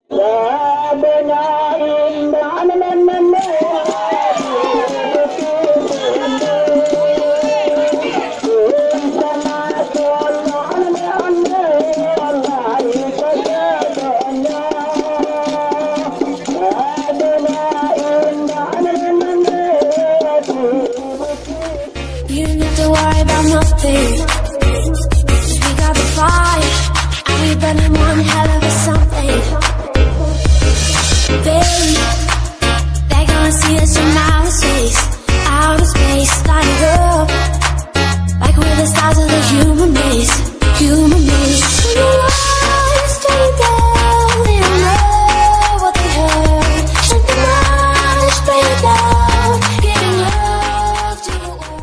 You don't have to worry about nothing. 'Cause we got the fire, and we burning one hell of a something. Baby, they're gonna see us from outer space, light up like we're the stars of the human race, human race. So the lights turn down, they don't know what they heard. Shut the lights, play it down, giving love to the world.